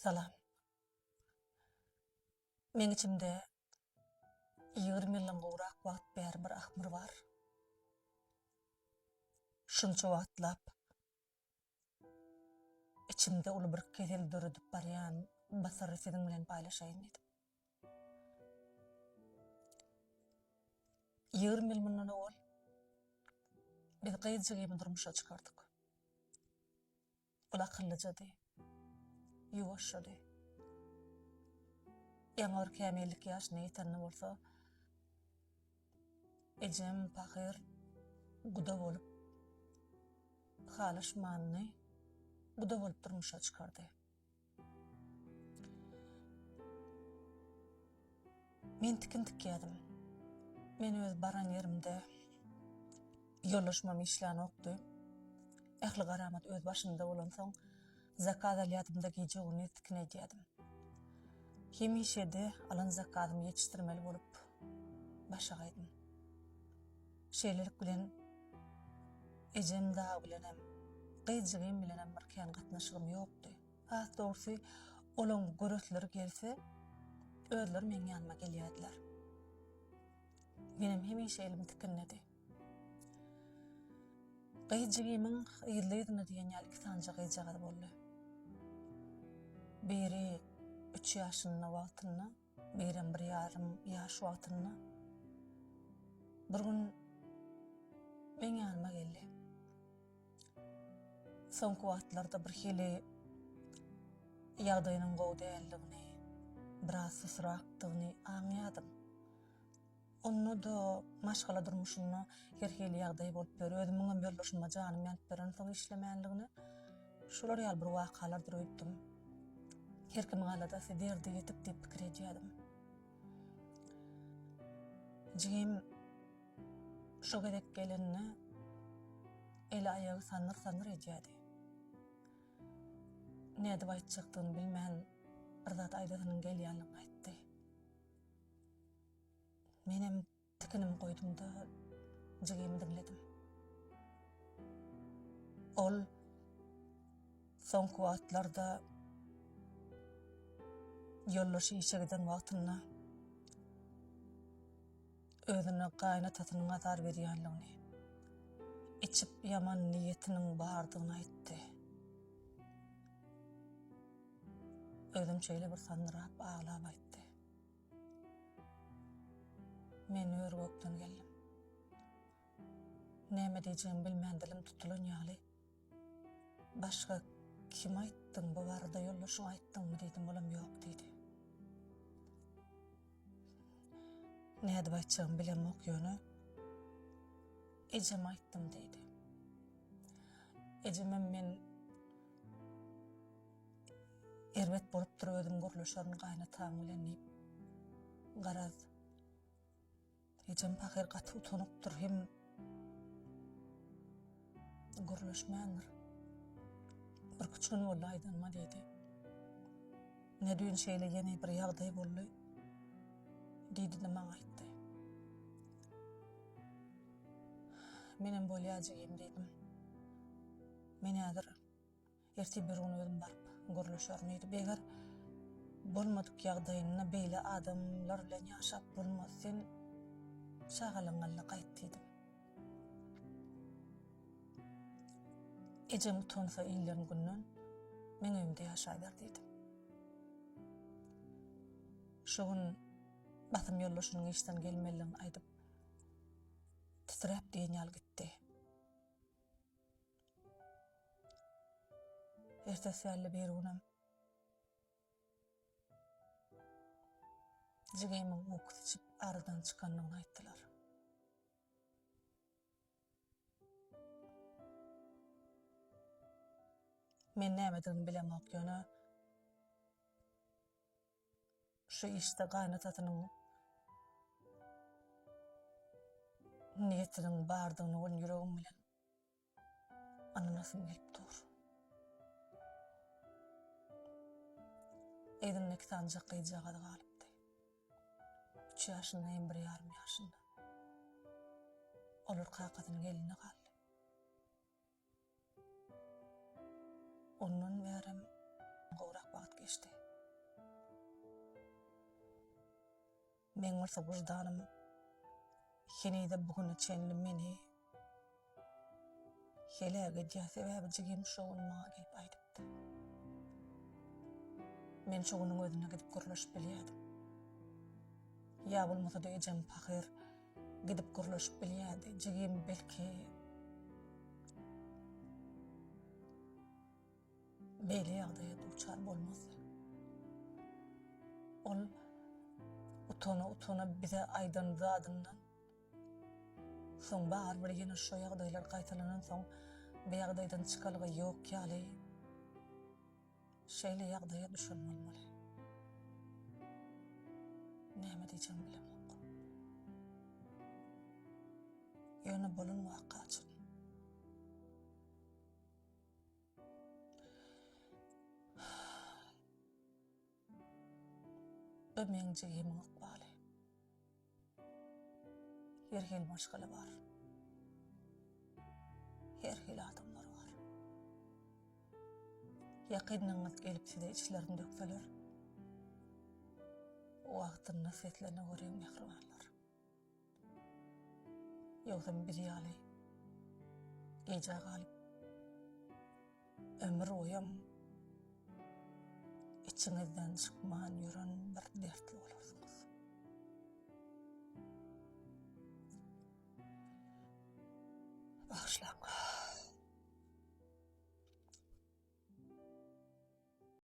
Salam. Men içimde 20 yıldan gowrak wagt bäri bir ahmyr bar. Şunça wagtlap içimde uly bir kesel döredip barýan basary seniň bilen paýlaşaýyn diýdim. 20 yıl mundan ol biz gyýjygymy durmuşa çykardyk. Ol akyllyjady, ýuwaşjady. Ýaňar kämellik ýaşyna ýetenli bolsa, ejem pahyr guda bolup, halaşmanyny guda bolup durmuşa çykardy. Men tikintik ýadım. Men öz baran yerimde ýollaşmamy işläni okdy. Ähli garamat öz başynda bolan soň zakat alýatymda giýjegini tikine edýärdim. Hemişede alan zakatymy ýetişdirmeli bolup başagaýdym. Şeýlelik bilen ejem daha bilenem, gyýjygym bilenem bir kän gatnaşygym ýokdy. Ha dogusy olaň göretleri gelse özleri meň ýanyma gelýärdiler. Benim hemişe elim tikinledi. Gyýjygymyň ýyllygyny diýen ýaly iki sanja gyýjagary boldy. Biri 3 ýaşyna wagtyna, birim 1,5 ýaş wagtyna. Bir gün meň ýanyma geldi. Soňky wagtlarda bir hili ýagdaýynyň gowy däldigini, biraz susrakdygyny aňýadym. Onu da maşgala durmuşyny her hili ýagdaý bolup ber, özümiň ýoldaşyma janym ýanyp beren soň işlemänligini şolar ýaly bir wakalar duruýdym. Her kim galada sederdi ýetip diýip pikir edýärdim. Jigim şo gerek gelenini ele aýagy sanır edýärdi. Näde aýtjakdygyny bilmän bir zat aýdasynyň gelýänligini aýtdy. Menem tikinim koydum da jigimi dinledim. Ol soňky wagtlarda ýollaşy işegiden wagtyna özüne gaýnatasynyň azar berýänligini, içip ýaman niýetiniň bardygyny aýtdy. Özüm şeýle bir sanyrap ağlap aýtdy. Men örgökden geldim. Näme diýjegimi bilmän dilim tutulan ýaly. Başga kim aýtdyň bu barada ýollaşyň aýtdyňmy diýdim, bolam ýok diýdi. Näde aýtjagymy bilemok ýöne ejem aýtdym diýdi. Ejemem men erbet bolup durup özüm gurulşaryny gaýnatam bilen diýip garaz. Ejem pahyr gaty utanykdyr hem gurulşmändir. Bir küçükün bolla aýdanma diýdi. Nädüýün şeýle ýene bir ýagdaý boldy diýdi de maňa aýtdy. Menem bolýajygym diýdim. Men häzir erti bir gün özüm baryp gurulşarym diýdi. Beger bolmadyk ýagdaýyna beýle adamlar bilen ýaşap bolmaz, sen şagalaňyla gaýt diýdim. Ejem utansa ýylların günden men öýümde ýaşaýar diýdim. Şu gün batym ýollaşynyň işden gelmeligini aýdyp titrep diýen ýaly gitdi. Ertesi ýaly bir günem jigimiň uky içip aradan çykanyny aýtdylar. Men nämedigini bilemok ýöne şu işte gaýnatasynyň niýetiniň bardygyny ol ýüregim bilen ananasym gelip dur. Edinlik sanjak gyýjagada galypdy. 3 ýaşynda hem 1,5 ýaşynda. Olur kakatynyň gelini galdy. Ondan berem gowrak wagt geçdi. Men bolsa wyjdanym henide bugün çenli meni heläge diýä sebäbi jigim şoň maňa gelip aýdypdy. Men şoňuň özüne gidip gürleşip bilýärdim. Ya bolmasa da ejem pahyr gidip gürleşip bilýärdi. Jigim belki beýle ýagdaýa duçar bolmasy. Ol utana bize aýdan zadyndan soň bar bir ýene şo ýagdaýlar gaýtalanan soň bu ýagdaýdan çykalygy ýok ýaly şeýle ýagdaýa düşen bolmaly. Näme diýjem bilemok. Ýöne bolun wakaçyn. Ömeň jigimiň okbaly. Her hil maşgaly bar. Her hil adamlar var. Ýakynlyňyz gelip size içlerini dökseler, o wagtyň nasetlerine göreň mehribanlar. Ýogsa bir ýaly geje galyp ömür boýam içiňizden çykman ýören bir dertli bolarsyňyz. Bağışlaň.